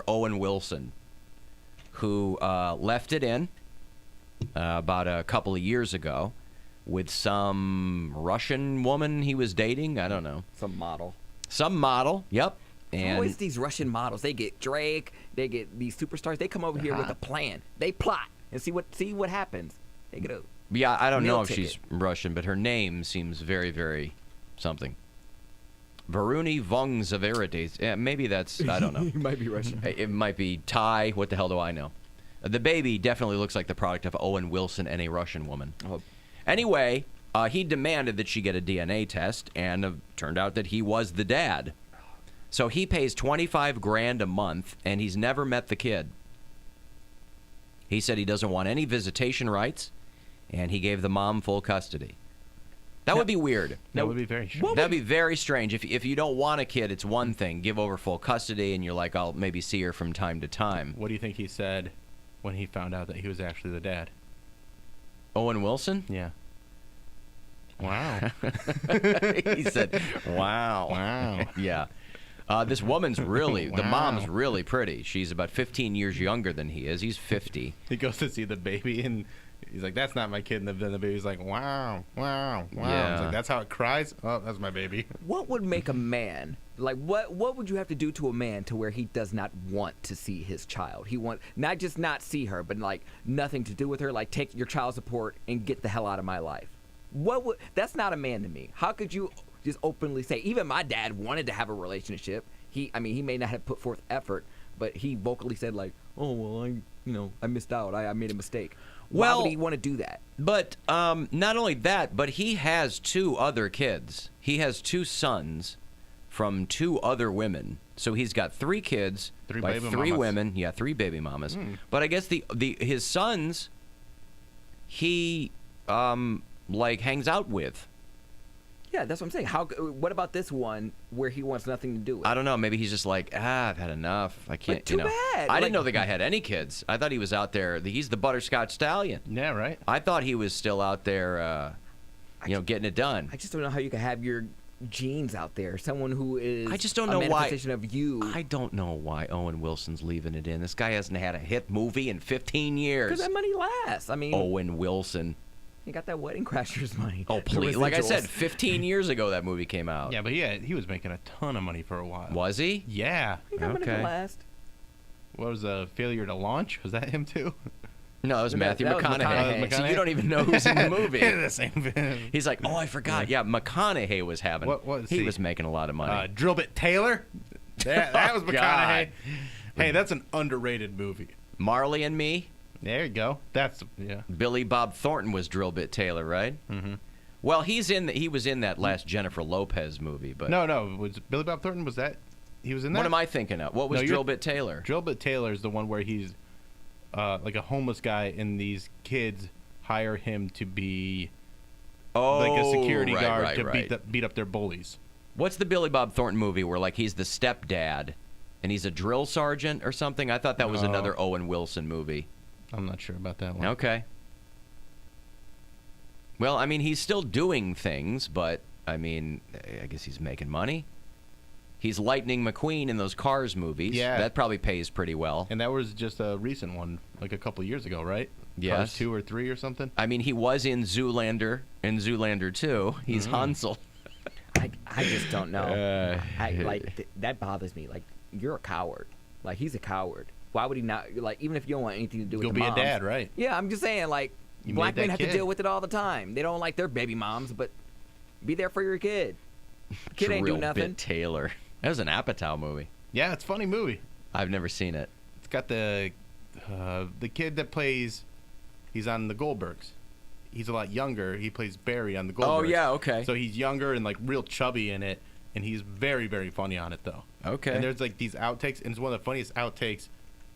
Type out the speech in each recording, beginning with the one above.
Owen Wilson, who left it in about a couple of years ago with some Russian woman he was dating. I don't know. Some model. Some model, yep. And always these Russian models. They get Drake. They get these superstars. They come over here with a plan. They plot and see what happens. They get a yeah, I don't know if ticket. she's Russian, but her name seems very, very something. Varuni Vongzaverides. Yeah, maybe that's, I don't know. It might be Russian. It might be Thai. What the hell do I know? The baby definitely looks like the product of Owen Wilson and a Russian woman. Oh. Anyway, he demanded that she get a DNA test, and turned out that he was the dad. So he pays $25,000 a month, and he's never met the kid. He said he doesn't want any visitation rights, and he gave the mom full custody. That would be weird. That would be very strange. That'd be very strange. If you don't want a kid, it's one thing. Give over full custody, and you're like, I'll maybe see her from time to time. What do you think he said when he found out that he was actually the dad? Owen Wilson? Yeah. Wow. He said, wow. Wow. Yeah. This woman's really, the Wow. mom's really pretty. She's about 15 years younger than he is. He's 50. He goes to see the baby, and he's like, that's not my kid. And then the baby's like, wow, wow, wow. Yeah. He's like, that's how it cries? Oh, that's my baby. What would make a man, like, what would you have to do to a man to where he does not want to see his child? He want not just not see her, but, like, nothing to do with her, like, take your child support and get the hell out of my life. That's not a man to me. How could you just openly say, even my dad wanted to have a relationship. He may not have put forth effort, but he vocally said, like, oh, well, I missed out. I made a mistake. Why would he want to do that? But not only that, but he has 2 other kids. He has 2 sons from 2 other women. So he's got 3 kids 3 by baby 3 mamas. women. Yeah, 3 baby mamas. But I guess his sons, he hangs out with. Yeah, that's what I'm saying. What about this one where he wants nothing to do with? I don't know. Maybe he's just like, I've had enough. I can't. Too bad. I didn't know the guy had any kids. I thought he was out there. He's the butterscotch stallion. Yeah, right. I thought he was still out there, getting it done. I just don't know how you can have your genes out there. Someone who is I just don't know a why. manifestation of you. I don't know why Owen Wilson's leaving it in. This guy hasn't had a hit movie in 15 years. Because that money lasts. I mean, Owen Wilson. you got that Wedding Crashers money. Oh, please. Like I said, Residuals. 15 years ago that movie came out. Yeah, but he was making a ton of money for a while. Was he? Yeah. You got money Okay. to last. What was a failure to launch? Was that him too? No, it was Matthew that was McConaughey. McConaughey. So you don't even know who's in the movie. The same. He's like, oh, I forgot. Yeah, McConaughey was having. What was he he? was making a lot of money. Drillbit Taylor. That was Oh, McConaughey. God. Hey, that's an underrated movie. Marley and Me. There you go. That's Billy Bob Thornton was Drillbit Taylor, right? Mm-hmm. Well, he was in that last Jennifer Lopez movie, but No. Was Billy Bob Thornton? Was that he was in that? what am I thinking of? What was No, you're- Drillbit Taylor? Drillbit Taylor is the one where he's like a homeless guy, and these kids hire him to be like a security guard to beat up their bullies. What's the Billy Bob Thornton movie where like he's the stepdad and he's a drill sergeant or something? I thought that was No. another Owen Wilson movie. I'm not sure about that one. Okay. Well, I mean, he's still doing things, but I mean, I guess he's making money. He's Lightning McQueen in those Cars movies. Yeah. That probably pays pretty well. And that was just a recent one, like a couple years ago, right? Yes. Cars 2 or 3 or something. I mean, he was in Zoolander 2. He's Hansel. I just don't know. Uh, that bothers me. Like, you're a coward. Like, he's a coward. Why would he not? Like, even if you don't want anything to do with You'll the be moms, a dad, right? Yeah, I'm just saying. Like, You black made men that have kid. to deal with it all the time. They don't like their baby moms, but be there for your kid. Kid ain't doing nothing. Drillbit Taylor. That was an Apatow movie. Yeah, it's a funny movie. I've never seen it. It's got the kid that plays. He's on the Goldbergs. He's a lot younger. He plays Barry on the Goldbergs. Oh, yeah, okay. So he's younger and like real chubby in it, and he's very, very funny on it though. Okay. And there's like these outtakes, and it's one of the funniest outtakes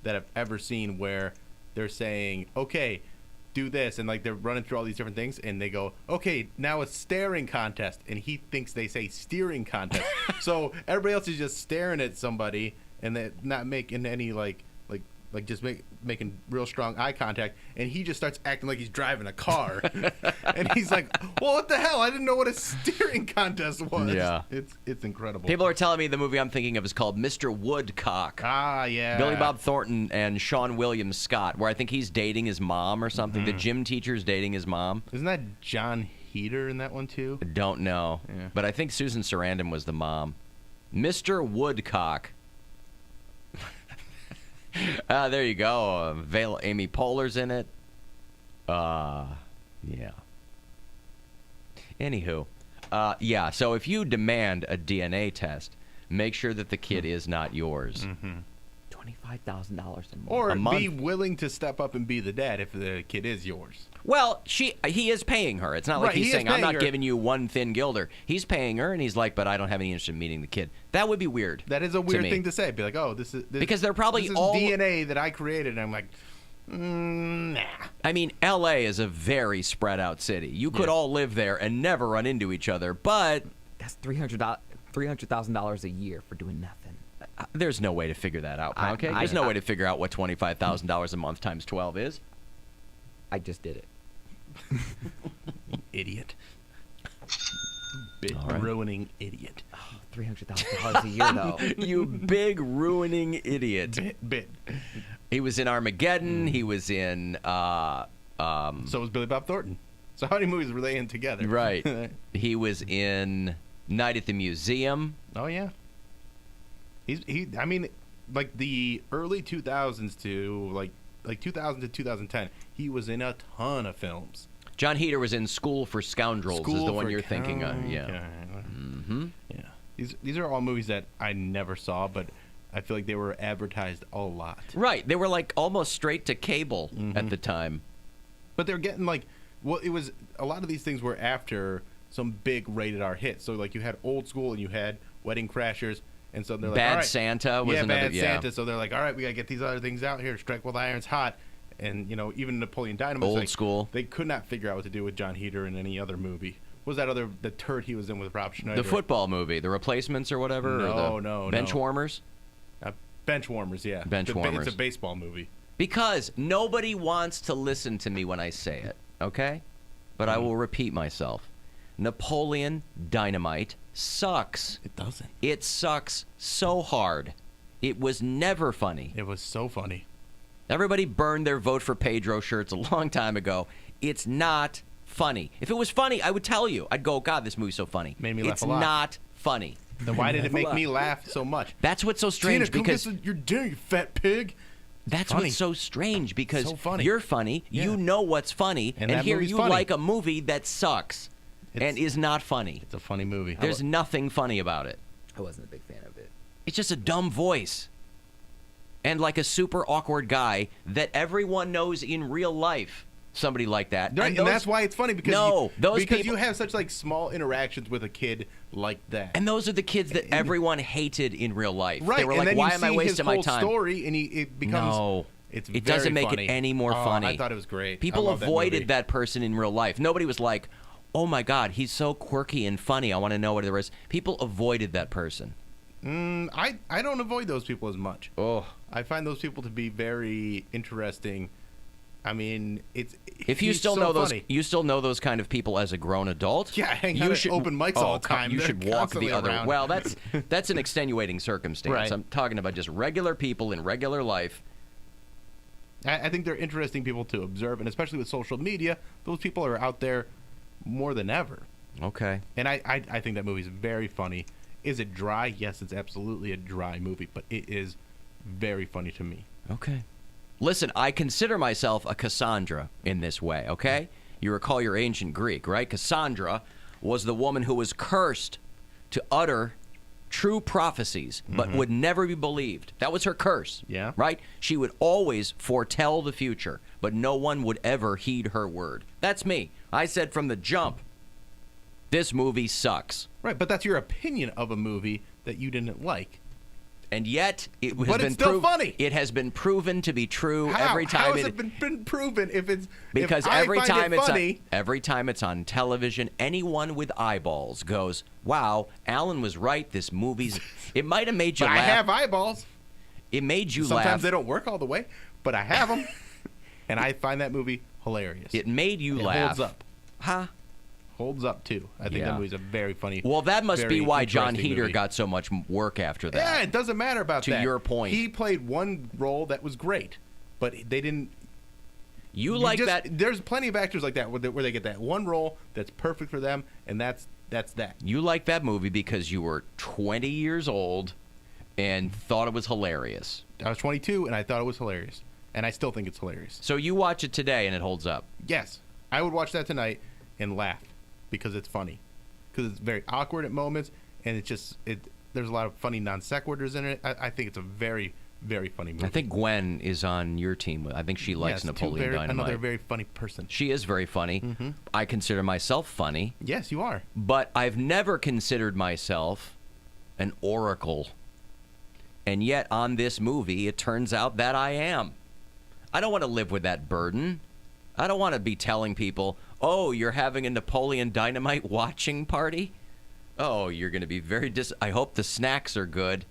that I've ever seen, where they're saying, "Okay, do this," and like they're running through all these different things, and they go, "Okay, now a staring contest," and he thinks they say steering contest. So everybody else is just staring at somebody, and they're not making any like like just making real strong eye contact, and he just starts acting like he's driving a car, and he's like, "Well, what the hell? I didn't know what a steering contest was." Yeah. It's incredible. People are telling me the movie I'm thinking of is called Mr. Woodcock. Ah, yeah. Billy Bob Thornton and Sean William Scott, where I think he's dating his mom or something. The gym teacher's dating his mom. Isn't that John Heater in that one too? I don't know. Yeah. But I think Susan Sarandon was the mom. Mr. Woodcock. There you go. Amy Poehler's in it. Yeah. Anywho. Yeah, so if you demand a DNA test, make sure that the kid is not yours. $25,000 Or a month. be willing to step up and be the dad if the kid is yours. Well, he is paying her. It's not like Right, he he's is saying, I'm paying not her. giving you one thin gilder. He's paying her, and he's like, but I don't have any interest in meeting the kid. That would be weird. That is a weird me. thing to say. Be like, oh, this is Because they're probably this is all- DNA that I created, and I'm like, nah. I mean, L.A. is a very spread out city. You could Yeah. all live there and never run into each other, but That's $300,000 a year for doing nothing. there's no way to figure that out, Poundcake. There's no way to figure out what $25,000 a month times 12 is. I just did it. Idiot. Bit All right. ruining idiot. $300,000 a year, though. You big ruining idiot. Bit. He was in Armageddon. He was in... So was Billy Bob Thornton. So how many movies were they in together? Right. He was in Night at the Museum. Oh yeah. I mean, like the early 2000s to like 2000 to 2010, he was in a ton of films. John Heater was in School for Scoundrels is the one you're thinking of. Yeah. Mm-hmm. Yeah. These are all movies that I never saw, but I feel like they were advertised a lot. Right. They were like almost straight to cable at the time. But they're getting like, well, it was a lot of these things were after some big rated R hits. So like you had Old School and you had Wedding Crashers, and so they're like, Bad all right, Santa was another. Bad Santa. So they're like, all right, we gotta get these other things out here. Strike while the iron's hot, and you know even Napoleon Dynamite. Old School. They could not figure out what to do with John Heater in any other movie. What was that the turd he was in with Rob Schneider? The football movie, The Replacements or whatever. No. Benchwarmers. Benchwarmers, yeah. Benchwarmers. It's a baseball movie. Because nobody wants to listen to me when I say it, okay? But I will repeat myself. Napoleon Dynamite sucks. It doesn't. It sucks so hard. It was never funny. It was so funny. Everybody burned their vote for Pedro shirts a long time ago. It's not funny. If it was funny, I would tell you. I'd go, God, this movie's so funny. Made me laugh it's a lot. not funny. Then why did it make me laugh so much? That's what's so strange Tina, come because get your dinner, you fat pig. that's funny. what's so strange because So funny. you're funny. Yeah. You know what's funny, And and that here movie's you funny. like a movie that sucks and It's- is not funny. It's a funny movie. There's nothing funny about it. I wasn't a big fan of it. It's just a dumb voice. And like a super awkward guy that everyone knows in real life. Somebody like that. Right, and that's why it's funny because those because people, you have such like small interactions with a kid like that. and those are the kids that everyone hated in real life. Right, They were and like, then why you am I see wasting his my whole time? story, and it becomes No. It's It very doesn't make funny. it any more funny. I thought it was great. People I love avoided movie. that person in real life. Nobody was like, oh my God, he's so quirky and funny. I want to know what there is. People avoided that person. I don't avoid those people as much. Oh. I find those people to be very interesting. I mean, If you he's still so know those, funny. you still know those kind of people as a grown adult. Yeah, hang you out at should open mics all the time. You They're should walk constantly the other. around. Well, that's an extenuating circumstance. Right. I'm talking about just regular people in regular life. I think they're interesting people to observe, and especially with social media, those people are out there more than ever. Okay. And I think that movie's very funny. Is it dry? Yes, it's absolutely a dry movie, but it is very funny to me. Okay. Listen, I consider myself a Cassandra in this way, okay? You recall your ancient Greek, right? Cassandra was the woman who was cursed to utter true prophecies, but would never be believed. That was her curse. Yeah. Right? She would always foretell the future, but no one would ever heed her word. That's me. I said from the jump, this movie sucks. Right, but that's your opinion of a movie that you didn't like. And yet, it has But been it's still funny. It has been proven to be true How? every time. How has it been proven if it's Because if I every find time it it's funny, every time it's on television, anyone with eyeballs goes, "Wow, Alan was right. This movie's." It might have made you but laugh. I have eyeballs. It made you Sometimes laugh. they don't work all the way, but I have them, and I find that movie hilarious. It made you It laugh. holds up. Huh? Holds up too. I think Yeah. that movie's a very funny. Well, that must be very why John interesting Heder movie. got so much work after that. Yeah, it doesn't matter about To that. your point. He played one role that was great, but they didn't. You like just, that? There's plenty of actors like that where they get that one role that's perfect for them, and that's that. You like that movie because you were 20 years old and thought it was hilarious. I was 22 and I thought it was hilarious, and I still think it's hilarious. So you watch it today and it holds up. Yes, I would watch that tonight and laugh because it's funny, because it's very awkward at moments, and there's a lot of funny non sequiturs in it. I think it's a very, very funny movie. I think Gwen is on your team. I think she likes Yes, Napoleon Dynamite. Another very funny person. She is very funny. Mm-hmm. I consider myself funny, Yes, you are. but I've never considered myself an oracle. And yet, on this movie, it turns out that I am. I don't want to live with that burden. I don't want to be telling people, oh, you're having a Napoleon Dynamite watching party? Oh, you're going to be very I hope the snacks are good,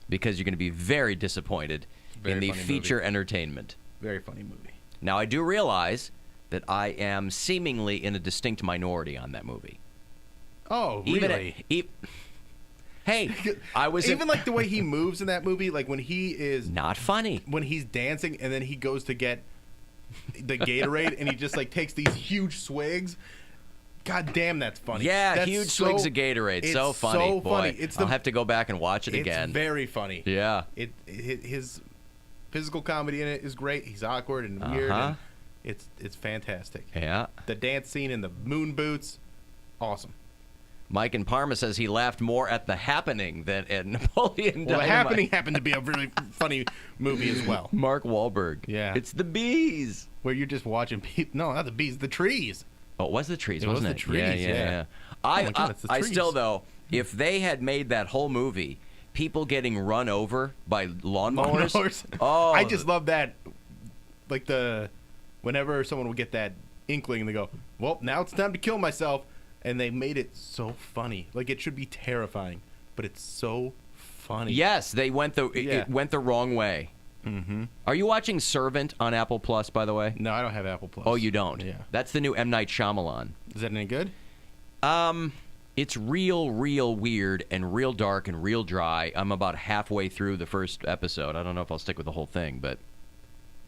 because you're going to be very disappointed Very in the funny feature movie. entertainment. Very funny movie. Now, I do realize that I am seemingly in a distinct minority on that movie. Oh, Even really? Hey, I was Even like the way he moves in that movie, like when he is not funny. when he's dancing and then he goes to get the Gatorade and he just like takes these huge swigs. God damn, that's funny. Yeah, That's huge so- swigs of Gatorade. it's So funny. so Boy, funny. It's I'll have to go back and watch it It's again. very funny. Yeah. His physical comedy in it is great. He's awkward and weird. Uh-huh. And it's fantastic. Yeah. The dance scene in the moon boots, awesome. Mike in Parma says he laughed more at The Happening than at Napoleon Well, The Dynamite. Happening happened to be a really funny movie as well, Mark Wahlberg. Yeah. It's the bees. where you're just watching people. No, not the bees, the trees. Oh, it was the trees, It was wasn't the it? trees, yeah. I, Oh my God, it's the I trees. still, though, if they had made that whole movie, people getting run over by lawnmowers. Lawnmowers. Oh, I just love that. Like whenever someone would get that inkling and they go, well, now it's time to kill myself. And they made it so funny. Like, it should be terrifying, but it's so funny. Yes, they went Yeah. it went the wrong way. Mm-hmm. Are you watching Servant on Apple Plus, by the way? No, I don't have Apple Plus. Oh, you don't? Yeah. That's the new M. Night Shyamalan. Is that any good? It's real weird and real dark and real dry. I'm about halfway through the first episode. I don't know if I'll stick with the whole thing, but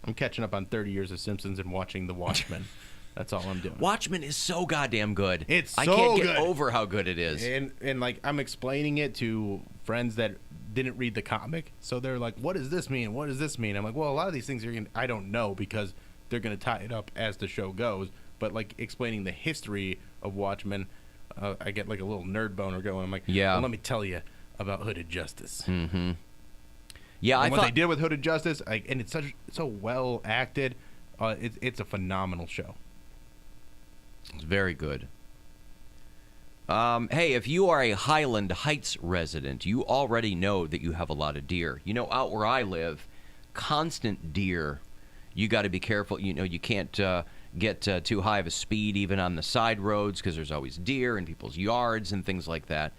I'm catching up on 30 years of Simpsons and watching The Watchmen. That's all I'm doing. Watchmen is so goddamn good. It's I so can't get good. over how good it is. And like, I'm explaining it to friends that didn't read the comic, so they're like, what does this mean? What does this mean? I'm like, well, a lot of these things I don't know, because they're going to tie it up as the show goes. But like, explaining the history of Watchmen, I get like a little nerd boner going. I'm like, Yeah. well, let me tell you about Hooded Justice. Mm-hmm. Yeah, I And what thought they did with Hooded Justice, and it's so well acted. It's a phenomenal show. it's very good. Hey, if you are a Highland Heights resident, you already know that you have a lot of deer. You know, out where I live, constant deer. You got to be careful. You know, you can't get too high of a speed even on the side roads, because there's always deer in people's yards and things like that.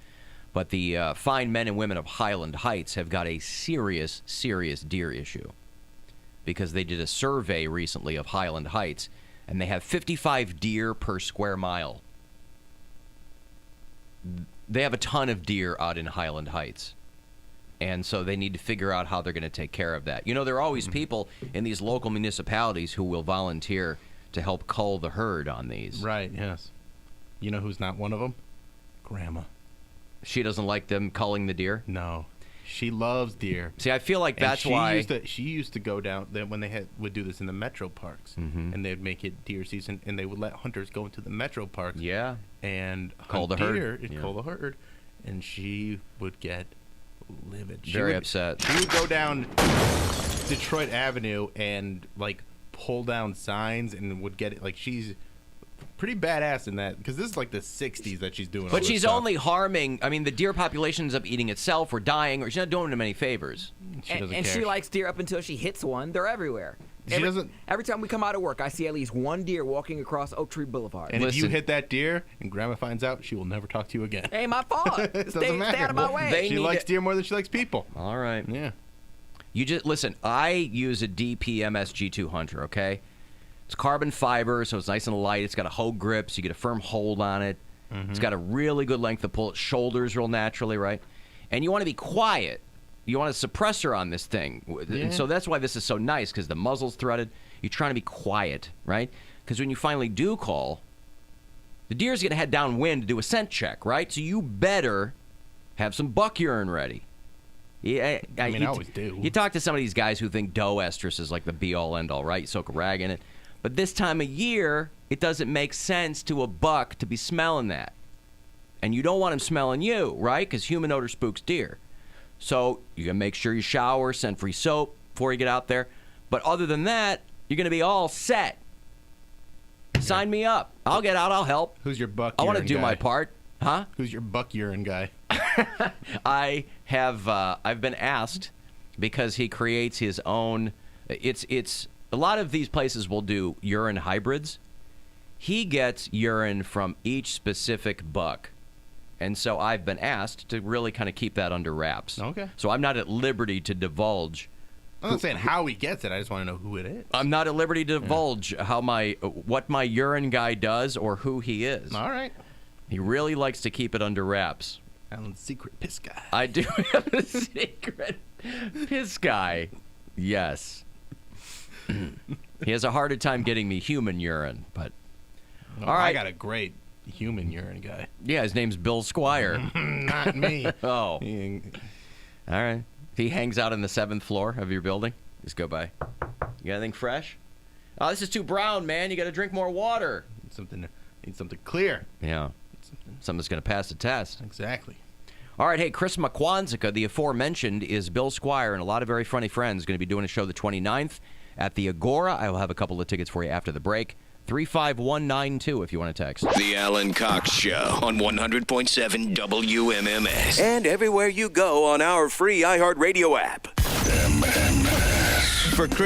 But the fine men and women of Highland Heights have got a serious, serious deer issue, because they did a survey recently of Highland Heights, and they have 55 deer per square mile. They have a ton of deer out in Highland Heights. And so they need to figure out how they're going to take care of that. You know, there are always people in these local municipalities who will volunteer to help cull the herd on these. Right, yes. You know who's not one of them? Grandma. She doesn't like them culling the deer. No. She loves deer. See, I feel like And that's she why. she used to go down when they would do this in the metro parks, and they'd make it deer season, and they would let hunters go into the metro parks Yeah. and Cull hunt the herd. deer and Yeah. cull the herd, and she would get livid. Very upset. She would go down Detroit Avenue and like pull down signs, and would get it. Like, she's pretty badass in that, because this is like the 60s that she's doing all But this she's stuff. only harming. I mean, the deer population ends up eating itself or dying, or she's not doing them any favors. She And, doesn't and care. she likes deer up until she hits one. They're everywhere. She doesn't- Every time we come out of work, I see at least one deer walking across Oak Tree Boulevard. And if you Listen. hit that deer and Grandma finds out, she will never talk to you again. Ain't my fault. It doesn't stay matter. out of my Well, way. they She need likes to- deer more than she likes people. All right. Yeah. You just listen. I use a WMMS G200. Okay, it's carbon fiber, so it's nice and light. It's got a hoe grip, so you get a firm hold on it. It's got a really good length of pull. It shoulders real naturally, right? And you want to be quiet. You want a suppressor on this thing. And so that's why this is so nice, because the muzzle's threaded. You're trying to be quiet, right? Because when you finally do call, the deer's going to head downwind to do a scent check, right? So you better have some buck urine ready. Yeah, I always do. You talk to some of these guys who think doe estrus is like the be-all, end-all, right? You soak a rag in it. But this time of year, it doesn't make sense to a buck to be smelling that. And you don't want him smelling you, right? Because human odor spooks deer. So you're going to make sure you shower, scent-free soap before you get out there. But other than that, you're going to be all set. Sign me up. I'll get out. I'll help. Who's your buck I urine want to do guy? my part. Huh? Who's your buck urine guy? I have. I've been asked because he creates his own. It's a lot of these places will do urine hybrids. He gets urine from each specific buck, and so I've been asked to really kind of keep that under wraps. Okay. So I'm not at liberty to divulge. I'm not saying how he gets it. I just want to know who it is. I'm not at liberty to divulge what my urine guy does or who he is. All right. He really likes to keep it under wraps. Alan's secret piss guy. I do have a secret piss guy. Yes. He has a harder time getting me human urine, but all right. I got a great human urine guy. Yeah, his name's Bill Squire. Not me. Oh. All right. He hangs out on the 7th floor of your building. Just go by. You got anything fresh? Oh, this is too brown, man. You got to drink more water. Need something clear. Yeah. Something's going to pass the test. Exactly. All right, hey, Chris McQuanzica, the aforementioned, is Bill Squire and a lot of very funny friends. Going to be doing a show the 29th at the Agora. I will have a couple of tickets for you after the break. 35192 if you want to text. The Alan Cox Show on 100.7 WMMS. And everywhere you go on our free iHeartRadio app. For